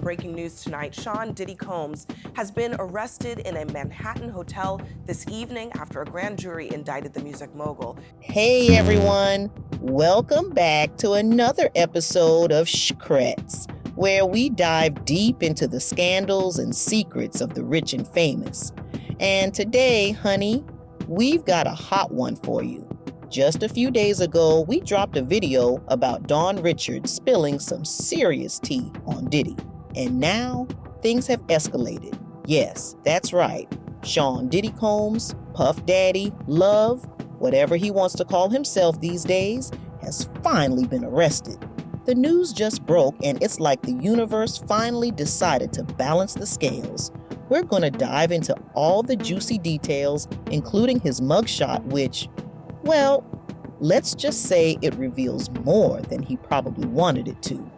breaking news tonight. Sean Diddy Combs has been arrested in a Manhattan hotel this evening after a grand jury indicted the music mogul. Hey everyone, welcome back to another episode of Shhhcrets, where we dive deep into the scandals and secrets of the rich and famous. And today, honey, we've got a hot one for you. Just a few days ago, we dropped a video about Dawn Richards spilling some serious tea on Diddy. And now, things have escalated. Yes, that's right. Sean Diddy Combs, Puff Daddy, Love, whatever he wants to call himself these days, has finally been arrested. The news just broke, and it's like the universe finally decided to balance the scales. We're going to dive into all the juicy details, including his mugshot, which, well, let's just say it reveals more than he probably wanted it to.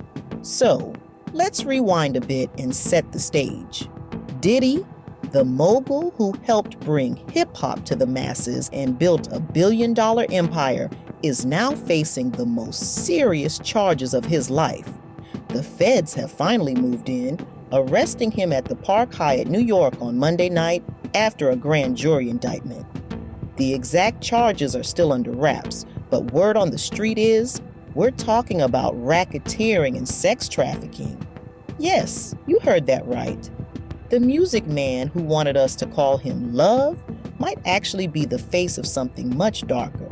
So, let's rewind a bit and set the stage. Diddy, the mogul who helped bring hip-hop to the masses and built a billion-dollar empire, is now facing the most serious charges of his life. The feds have finally moved in, arresting him at the Park Hyatt, New York on Monday night after a grand jury indictment. The exact charges are still under wraps, but word on the street is we're talking about racketeering and sex trafficking. Yes, you heard that right. The music man who wanted us to call him Love might actually be the face of something much darker.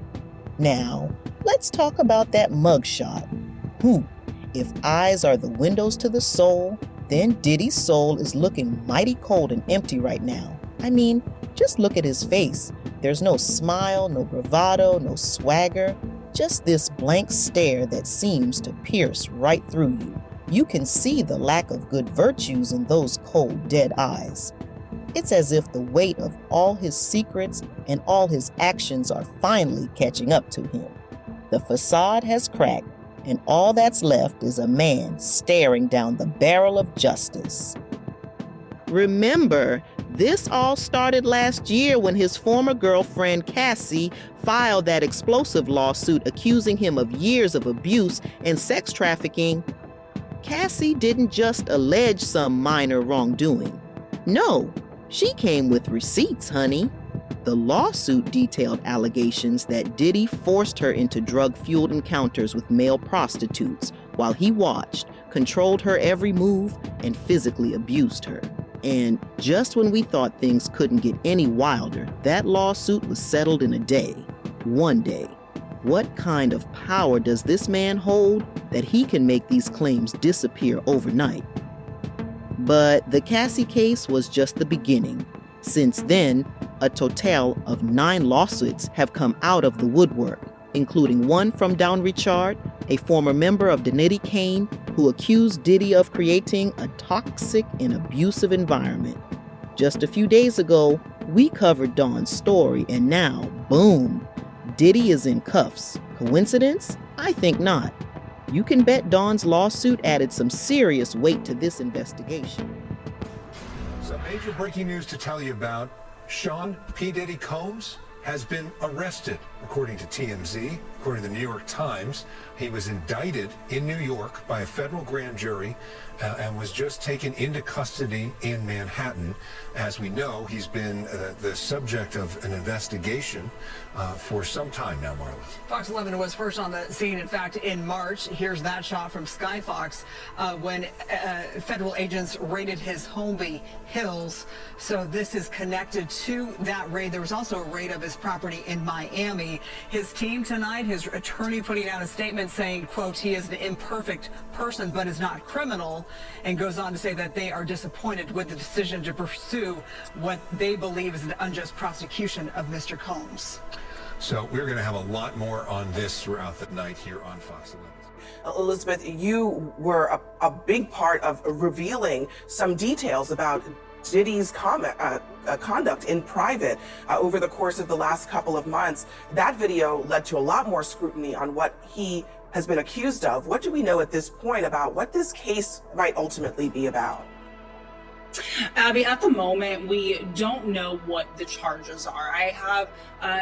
Now, let's talk about that mugshot. If eyes are the windows to the soul, then Diddy's soul is looking mighty cold and empty right now. I mean, just look at his face. There's no smile, no bravado, no swagger, just this blank stare that seems to pierce right through you. You can see the lack of good virtues in those cold, dead eyes. It's as if the weight of all his secrets and all his actions are finally catching up to him. The facade has cracked, and all that's left is a man staring down the barrel of justice. Remember, this all started last year when his former girlfriend, Cassie, filed that explosive lawsuit accusing him of years of abuse and sex trafficking. Cassie didn't just allege some minor wrongdoing. No, she came with receipts, honey. The lawsuit detailed allegations that Diddy forced her into drug-fueled encounters with male prostitutes while he watched, controlled her every move, and physically abused her. And just when we thought things couldn't get any wilder, that lawsuit was settled in a day. One day. What kind of power does this man hold that he can make these claims disappear overnight? But the Cassie case was just the beginning. Since then, a total of 9 lawsuits have come out of the woodwork, including one from Dawn Richards, a former member of Diddy Kane, who accused Diddy of creating a toxic and abusive environment. Just a few days ago, we covered Dawn's story, and now, boom, Diddy is in cuffs. Coincidence? I think not. You can bet Dawn's lawsuit added some serious weight to this investigation. Some major breaking news to tell you about. Sean P. Diddy Combs has been arrested, according to TMZ. According to the New York Times, he was indicted in New York by a federal grand jury and was just taken into custody in Manhattan. As we know, he's been the subject of an investigation for some time now, Marla. Fox 11 was first on the scene, in fact, in March. Here's that shot from Sky Fox when federal agents raided his Holmby Hills. So this is connected to that raid. There was also a raid of his property in Miami. His team tonight, his attorney putting out a statement saying, quote, he is an imperfect person but is not criminal, and goes on to say that they are disappointed with the decision to pursue what they believe is an unjust prosecution of Mr. Combs. So we're going to have a lot more on this throughout the night here on Fox 11. Elizabeth, you were a big part of revealing some details about Diddy's conduct in private over the course of the last couple of months. That video led to a lot more scrutiny on what he has been accused of. What do we know at this point about what this case might ultimately be about? Abby, at the moment, we don't know what the charges are. I have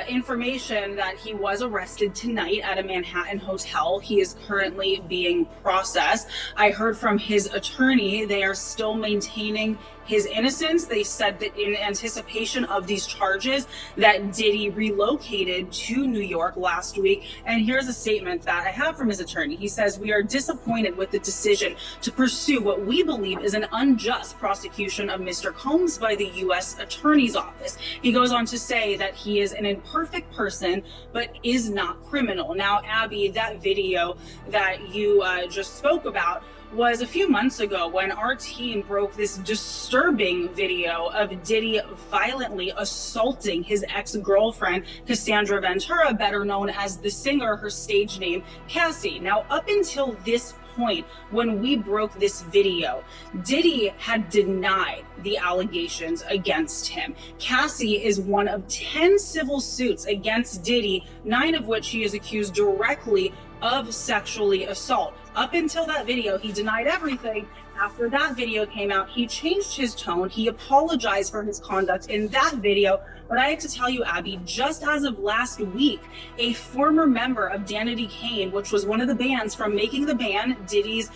information that he was arrested tonight at a Manhattan hotel. He is currently being processed. I heard from his attorney, they are still maintaining his innocence. They said that in anticipation of these charges that Diddy relocated to New York last week. And here's a statement that I have from his attorney. He says, "We are disappointed with the decision to pursue what we believe is an unjust prosecution of Mr. Combs by the U.S. Attorney's Office." He goes on to say that he is an imperfect person, but is not criminal. Now, Abby, that video that you just spoke about was a few months ago when our team broke this disturbing video of Diddy violently assaulting his ex-girlfriend, Cassandra Ventura, better known as the singer, her stage name, Cassie. Now, up until this point, when we broke this video, Diddy had denied the allegations against him. Cassie is one of 10 civil suits against Diddy, 9 of which he is accused directly of sexually assault. Up until that video, he denied everything. After that video came out, he changed his tone. He apologized for his conduct in that video. But I have to tell you, Abby, just as of last week, a former member of Danity Kane, which was one of the bands from Making the Band, Diddy's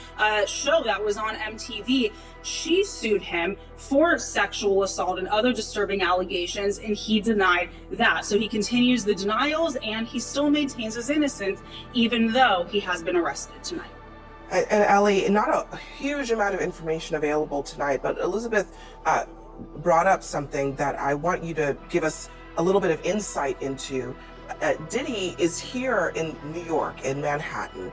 show that was on MTV, she sued him for sexual assault and other disturbing allegations, and he denied that. So he continues the denials, and he still maintains his innocence, even though he has been arrested tonight. And Allie, not a huge amount of information available tonight, but Elizabeth brought up something that I want you to give us a little bit of insight into. Diddy is here in New York, in Manhattan.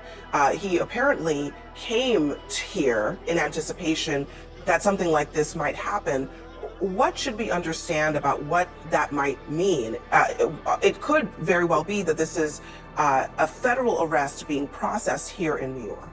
He apparently came here in anticipation that something like this might happen. What should we understand about what that might mean? It could very well be that this is a federal arrest being processed here in New York.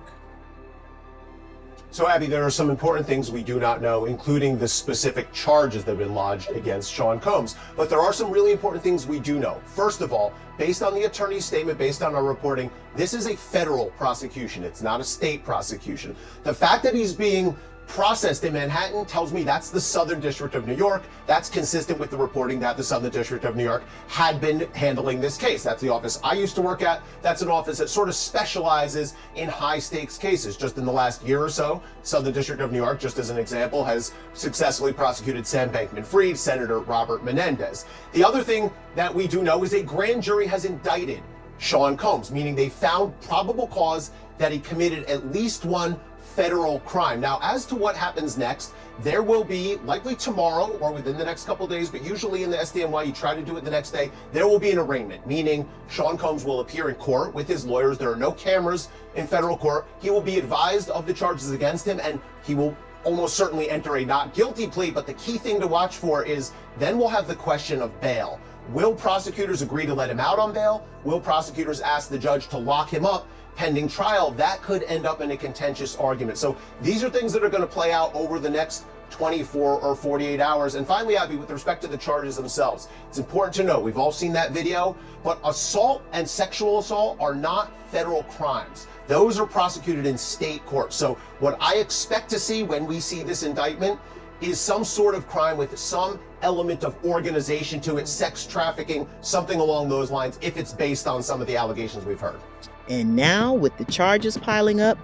So, Abby, there are some important things we do not know, including the specific charges that have been lodged against Sean Combs. But there are some really important things we do know. First of all, based on the attorney's statement, based on our reporting, this is a federal prosecution. It's not a state prosecution. The fact that he's being processed in Manhattan tells me that's the Southern District of New York. That's consistent with the reporting that the Southern District of New York had been handling this case. That's the office I used to work at. That's an office that sort of specializes in high stakes cases. Just in the last year or so, Southern District of New York, just as an example, has successfully prosecuted Sam Bankman-Fried, Senator Robert Menendez. The other thing that we do know is a grand jury has indicted Sean Combs, meaning they found probable cause that he committed at least one federal crime. Now, as to what happens next, there will be, likely tomorrow or within the next couple of days, but usually in the SDNY, you try to do it the next day, there will be an arraignment, meaning Sean Combs will appear in court with his lawyers. There are no cameras in federal court. He will be advised of the charges against him, and he will almost certainly enter a not guilty plea. But the key thing to watch for is then we'll have the question of bail. Will prosecutors agree to let him out on bail? Will prosecutors ask the judge to lock him up pending trial? That could end up in a contentious argument. So these are things that are going to play out over the next 24 or 48 hours. And finally, Abby, with respect to the charges themselves, it's important to know, we've all seen that video, but assault and sexual assault are not federal crimes. Those are prosecuted in state court. So what I expect to see when we see this indictment is some sort of crime with some element of organization to it, sex trafficking, something along those lines, if it's based on some of the allegations we've heard. And now, with the charges piling up,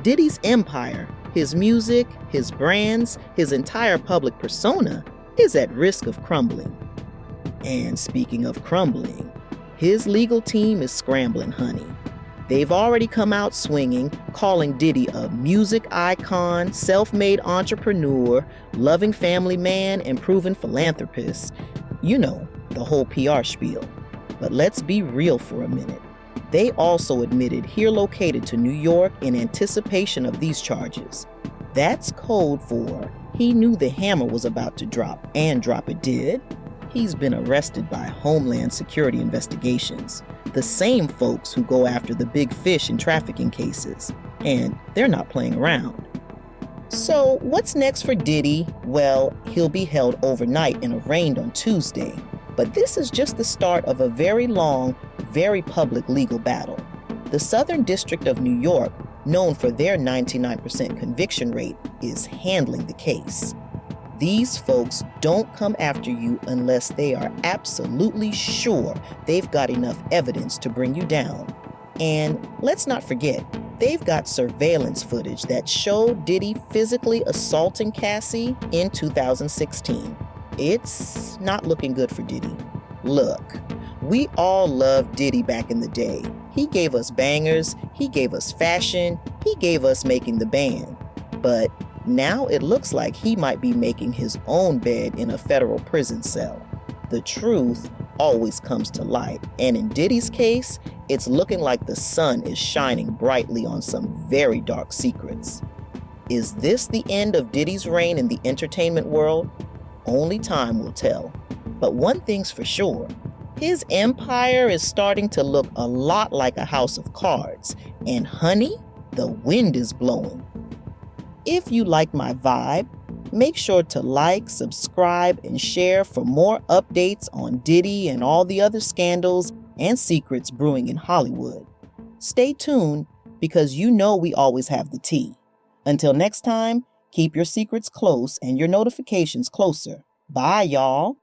Diddy's empire, his music, his brands, his entire public persona is at risk of crumbling. And speaking of crumbling, his legal team is scrambling, honey. They've already come out swinging, calling Diddy a music icon, self-made entrepreneur, loving family man, and proven philanthropist. You know, the whole PR spiel. But let's be real for a minute. They also admitted he relocated to New York in anticipation of these charges. That's code for he knew the hammer was about to drop, and drop it did. He's been arrested by Homeland Security investigations, the same folks who go after the big fish in trafficking cases, and they're not playing around. So what's next for Diddy? Well, he'll be held overnight and arraigned on Tuesday. But this is just the start of a very long, very public legal battle. The Southern District of New York, known for their 99% conviction rate, is handling the case. These folks don't come after you unless they are absolutely sure they've got enough evidence to bring you down. And let's not forget, they've got surveillance footage that showed Diddy physically assaulting Cassie in 2016. It's not looking good for Diddy. Look, we all loved Diddy back in the day. He gave us bangers, he gave us fashion, he gave us making the band. But now it looks like he might be making his own bed in a federal prison cell. The truth always comes to light, and in Diddy's case, it's looking like the sun is shining brightly on some very dark secrets. Is this the end of Diddy's reign in the entertainment world? Only time will tell. But one thing's for sure, his empire is starting to look a lot like a house of cards, and honey, the wind is blowing. If you like my vibe, make sure to like, subscribe, and share for more updates on Diddy and all the other scandals and secrets brewing in Hollywood. Stay tuned because you know we always have the tea. Until next time, keep your secrets close and your notifications closer. Bye, y'all.